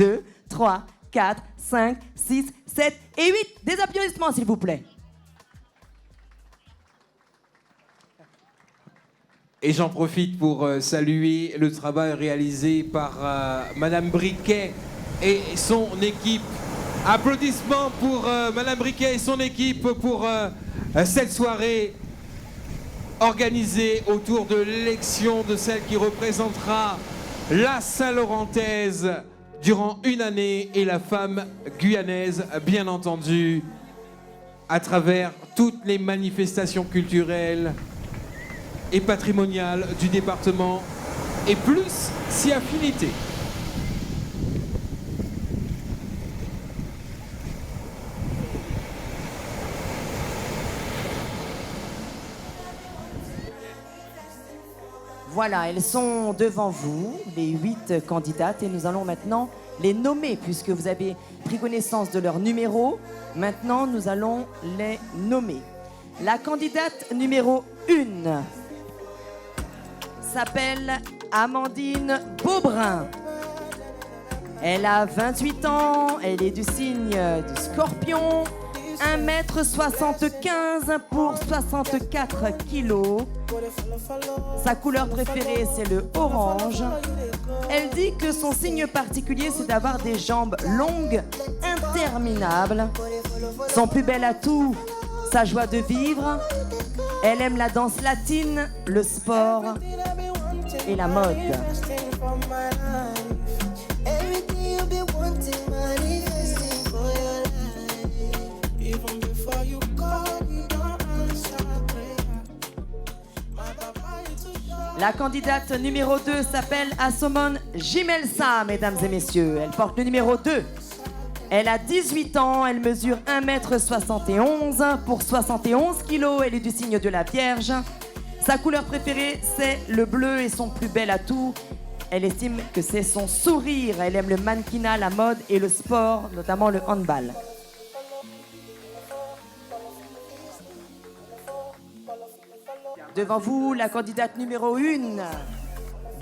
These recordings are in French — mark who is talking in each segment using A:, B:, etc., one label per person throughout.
A: 2, 3, 4, 5, 6, 7 et 8. Des applaudissements, s'il vous plaît.
B: Et j'en profite pour saluer le travail réalisé par Madame Briquet et son équipe. Applaudissements pour Madame Briquet et son équipe pour cette soirée organisée autour de l'élection de celle qui représentera la Saint-Laurentaise durant une année et la femme guyanaise, bien entendu, à travers toutes les manifestations culturelles et patrimonial du département et plus si affinité.
A: Voilà, elles sont devant vous, les 8 candidates, et nous allons maintenant les nommer, puisque vous avez pris connaissance de leur numéro. Maintenant, nous allons les nommer. La candidate numéro 1 s'appelle Amandine Beaubrun. Elle a 28 ans, elle est du signe du Scorpion, 1m75 pour 64 kilos. Sa couleur préférée, c'est le orange. Elle dit que son signe particulier, c'est d'avoir des jambes longues, interminables. Son plus bel atout, sa joie de vivre. Elle aime la danse latine, le sport et la mode. La candidate numéro 2 s'appelle Asomone Jimelsa, mesdames et messieurs. Elle porte le numéro 2. Elle a 18 ans, elle mesure 1m71 pour 71 kilos. Elle est du signe de la Vierge. Sa couleur préférée, c'est le bleu et son plus bel atout, elle estime que c'est son sourire. Elle aime le mannequinat, la mode et le sport, notamment le handball. Devant vous, la candidate numéro 1,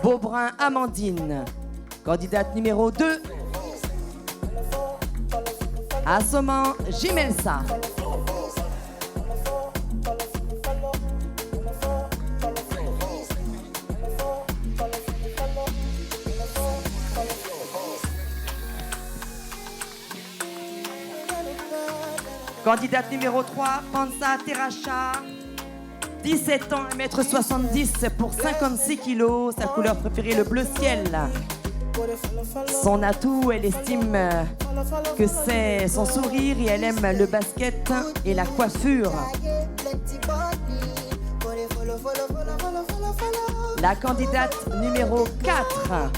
A: Beaubrun Amandine. Candidate numéro 2, Asomone Jimelsa. Candidate numéro 3, Pansa Teracha. 17 ans, 1m70 pour 56 kilos. Sa couleur préférée, le bleu ciel. Son atout, elle estime que c'est son sourire et elle aime le basket et la coiffure. La candidate numéro 4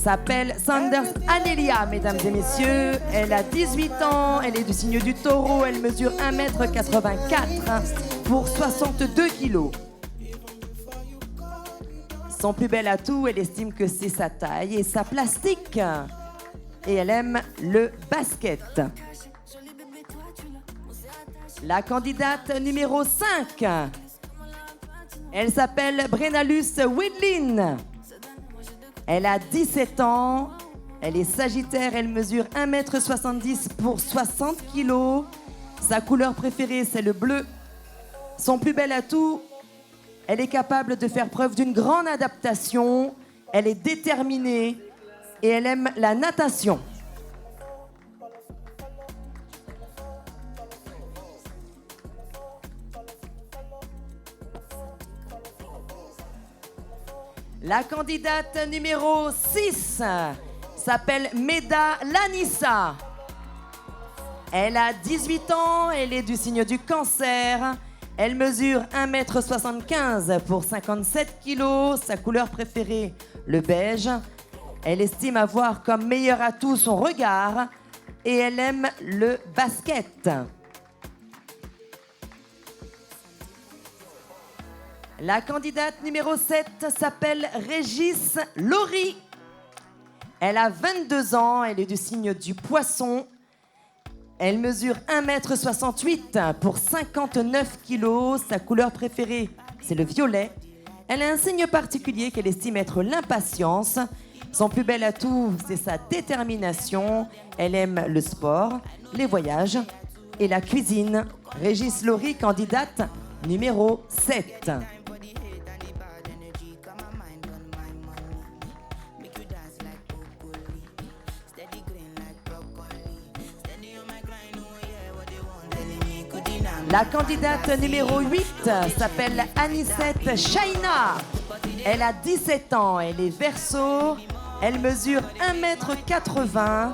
A: s'appelle Sanders Anelia, mesdames et messieurs. Elle a 18 ans, elle est du signe du taureau, elle mesure 1m84 pour 62 kilos. Son plus bel atout, elle estime que c'est sa taille et sa plastique. Et elle aime le basket. La candidate numéro 5, elle s'appelle Brenalus Widlin. Elle a 17 ans, elle est sagittaire, elle mesure 1m70 pour 60 kilos. Sa couleur préférée, c'est le bleu. Son plus bel atout, elle est capable de faire preuve d'une grande adaptation. Elle est déterminée et elle aime la natation. La candidate numéro 6 s'appelle Meda Lanissa. Elle a 18 ans, elle est du signe du cancer. Elle mesure 1m75 pour 57 kilos. Sa couleur préférée, le beige. Elle estime avoir comme meilleur atout son regard et elle aime le basket. La candidate numéro 7 s'appelle Régis Laurie. Elle a 22 ans, elle est du signe du poisson. Elle mesure 1m68 pour 59 kilos. Sa couleur préférée, c'est le violet. Elle a un signe particulier qu'elle estime être l'impatience. Son plus bel atout, c'est sa détermination. Elle aime le sport, les voyages et la cuisine. Régis Laurie, candidate numéro 7. La candidate numéro 8 s'appelle Anicette Shaina. Elle a 17 ans, elle est verseau, elle mesure 1,80 m.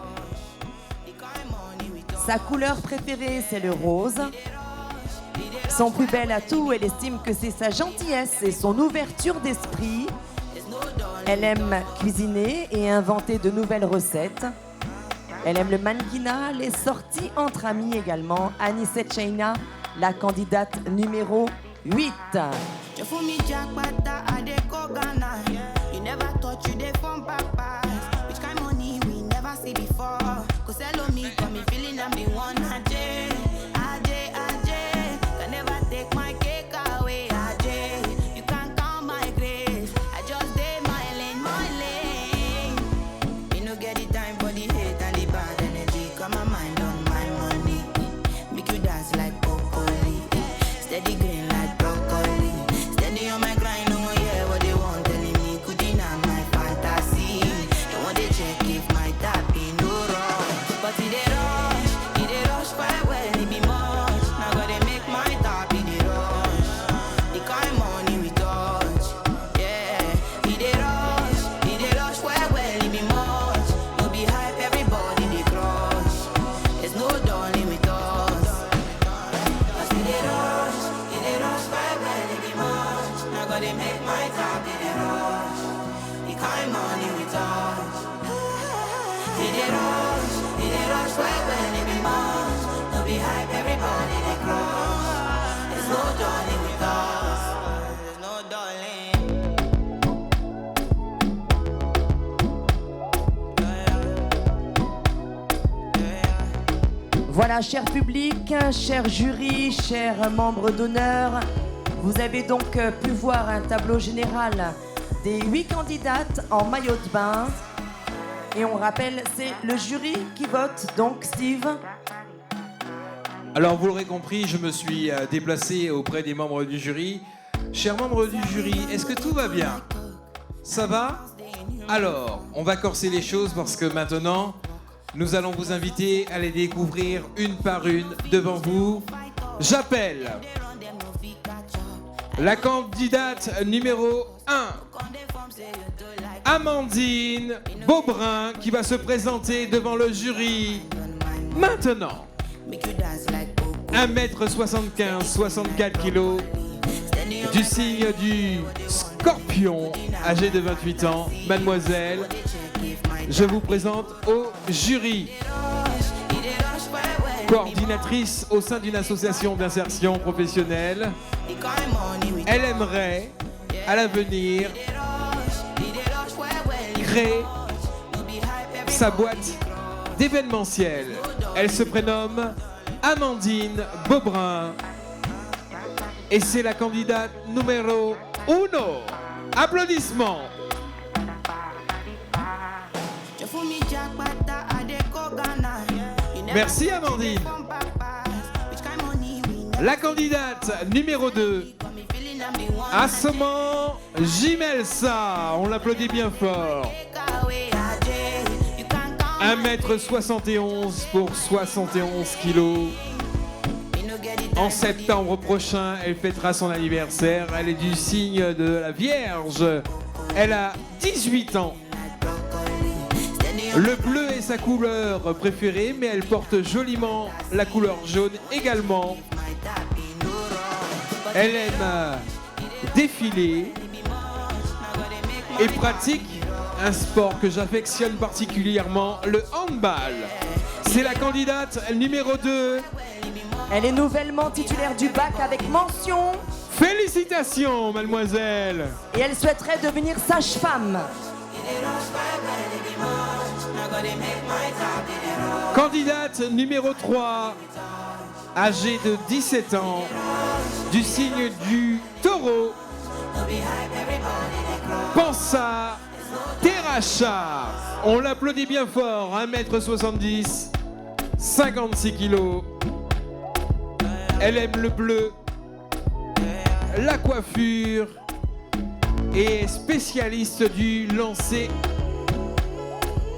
A: Sa couleur préférée, c'est le rose. Son plus bel atout, elle estime que c'est sa gentillesse et son ouverture d'esprit. Elle aime cuisiner et inventer de nouvelles recettes. Elle aime le mannequinat, les sorties entre amis également. Anicette Shaina, la candidate numéro 8. Voilà, cher public, cher jury, chers membres d'honneur, vous avez donc pu voir un tableau général des 8 candidates en maillot de bain. Et on rappelle, c'est le jury qui vote, donc Steve.
B: Alors vous l'aurez compris, je me suis déplacé auprès des membres du jury. Chers membres du jury, est-ce que tout va bien? Ça va? Alors, on va corser les choses parce que maintenant, nous allons vous inviter à les découvrir une par une devant vous. J'appelle la candidate numéro 1, Amandine Beaubrun, qui va se présenter devant le jury maintenant. 1,75 m, 64 kg, du signe du Scorpion, âgée de 28 ans. Mademoiselle, je vous présente au jury. Coordinatrice au sein d'une association d'insertion professionnelle, elle aimerait, à l'avenir, créer sa boîte d'événementiel. Elle se prénomme Amandine Beaubrun et c'est la candidate numéro 1. Applaudissements. Merci Amandine. La candidate numéro 2, Assomant Jimelsa. On l'applaudit bien fort. 1,71 m pour 71 kg. En septembre prochain, elle fêtera son anniversaire. Elle est du signe de la Vierge. Elle a 18 ans. Le bleu est sa couleur préférée, mais elle porte joliment la couleur jaune également. Elle aime défiler et pratique un sport que j'affectionne particulièrement, le handball. C'est la candidate numéro 2.
A: Elle est nouvellement titulaire du bac avec mention.
B: Félicitations, mademoiselle.
A: Et elle souhaiterait devenir sage-femme.
B: Candidate numéro 3, âgée de 17 ans, du signe du Taureau. Pensa Terra. Aracha. On l'applaudit bien fort, 1m70, 56 kilos. Elle aime le bleu, la coiffure et est spécialiste du lancer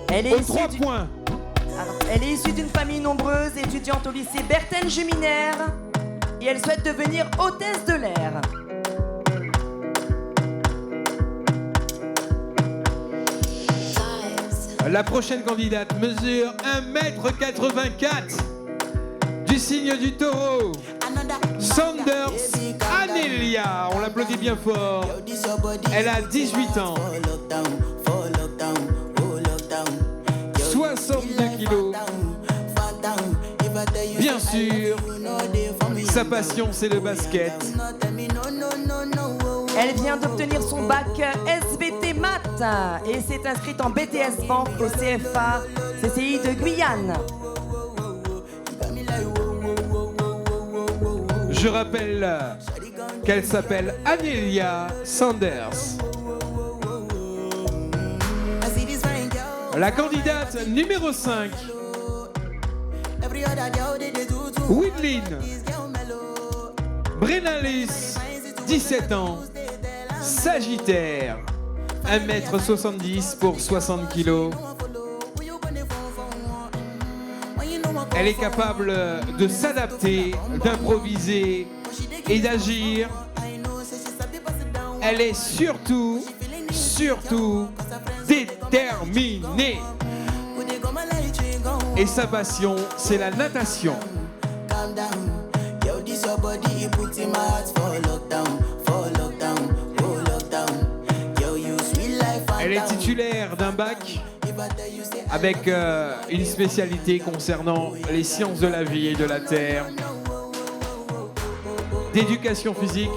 B: aux 3 points.
A: Alors, elle est issue d'une famille nombreuse, étudiante au lycée Berthène-Juminaire, et elle souhaite devenir hôtesse de l'air.
B: La prochaine candidate mesure 1m84, du signe du taureau. Sanders Anelia, on l'applaudit bien fort. Elle a 18 ans. 62 kilos. Bien sûr, sa passion c'est le basket.
A: Elle vient d'obtenir son bac SVT Maths et s'est inscrite en BTS Banque au CFA CCI de Guyane.
B: Je rappelle qu'elle s'appelle Anelia Sanders. La candidate numéro 5, Widlin Brenalus, 17 ans, Sagittaire, 1m70 pour 60 kg. Elle est capable de s'adapter, d'improviser et d'agir. Elle est surtout déterminée. Et sa passion, c'est la natation. Elle est titulaire d'un bac avec une spécialité concernant les sciences de la vie et de la terre, d'éducation physique,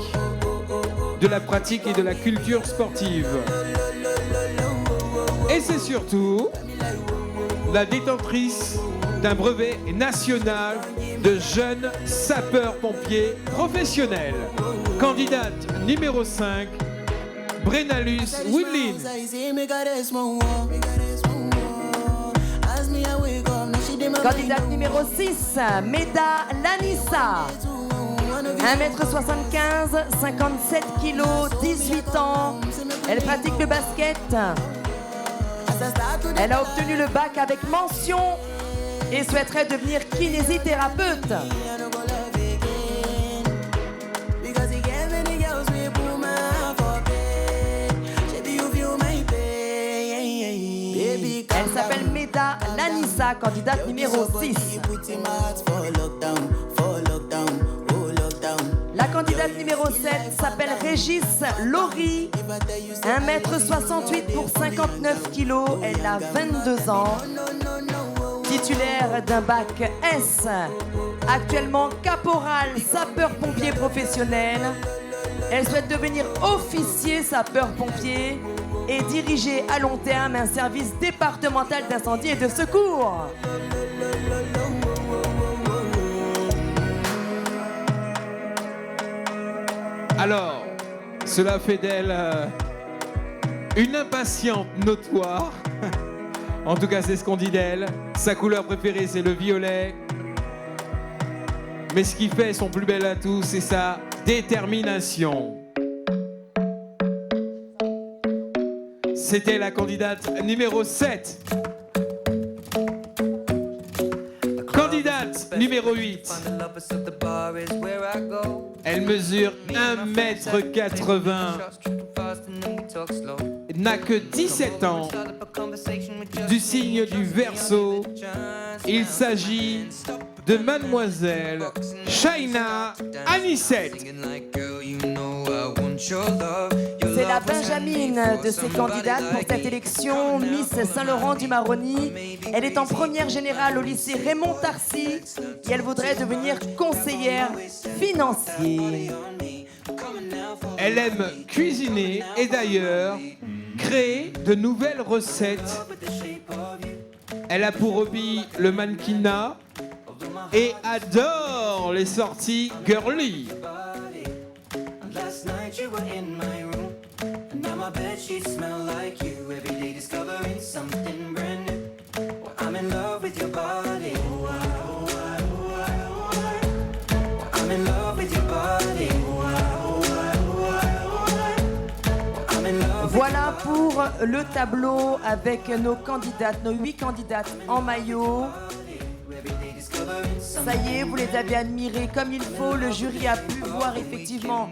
B: de la pratique et de la culture sportive. Et c'est surtout la détentrice d'un brevet national de jeune sapeur-pompier professionnel. Candidate numéro 5, Brenalus Widlin.
A: Candidate numéro 6, Meda Lanissa. 1m75, 57 kg, 18 ans. Elle pratique le basket. Elle a obtenu le bac avec mention et souhaiterait devenir kinésithérapeute. Elle s'appelle Meda Lanissa, candidate numéro 6. La candidate numéro 7 s'appelle Régis Laurie, 1m68 pour 59 kg, elle a 22 ans, titulaire d'un bac S, actuellement caporal sapeur-pompier professionnel. Elle souhaite devenir officier sapeur-pompier et diriger à long terme un service départemental d'incendie et de secours.
B: Alors, cela fait d'elle une impatiente notoire. En tout cas, c'est ce qu'on dit d'elle. Sa couleur préférée, c'est le violet. Mais ce qui fait son plus bel atout, c'est sa détermination. C'était la candidate numéro 7. Candidate numéro 8. Elle mesure 1m80. N'a que 17 ans. Du signe du Verseau. Il s'agit de Mademoiselle Shaina Anisette.
A: C'est la Benjamine de ces candidates pour cette élection Miss Saint-Laurent-du-Maroni. Elle est en première générale au lycée Raymond Tarcy et elle voudrait devenir conseillère financière.
B: Elle aime cuisiner et d'ailleurs créer de nouvelles recettes. Elle a pour hobby le mannequinat et adore les sorties girly.
C: my bed sheets smell like you. Every day discovering something brand new. Well, I'm in love with your body. Oh, I, oh, I, oh, I, oh, I. Well, I'm in love with your body. Oh, I, oh, I, oh, I, oh, I. Well, I'm in love with
A: Voilà pour le tableau avec nos candidates, nos 8 candidates en maillot. Ça y est, vous les avez admirées comme il faut. Le jury a pu voir effectivement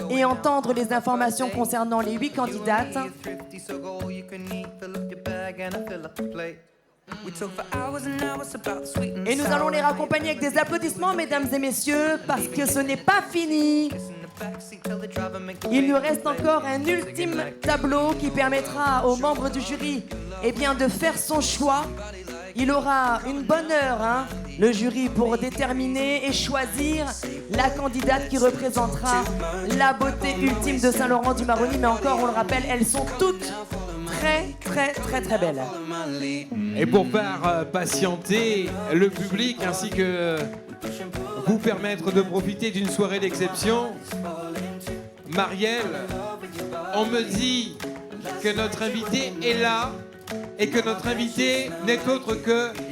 A: et entendre les informations concernant les 8 candidates. Et nous allons les raccompagner avec des applaudissements, mesdames et messieurs, parce que ce n'est pas fini. Il nous reste encore un ultime tableau qui permettra aux membres du jury de faire son choix. Il aura une bonne heure, le jury, pour déterminer et choisir la candidate qui représentera la beauté ultime de Saint-Laurent-du-Maroni. Mais encore, on le rappelle, elles sont toutes très belles.
B: Et pour faire patienter le public ainsi que vous permettre de profiter d'une soirée d'exception, Marielle, on me dit que notre invité est là et que notre invité n'est autre que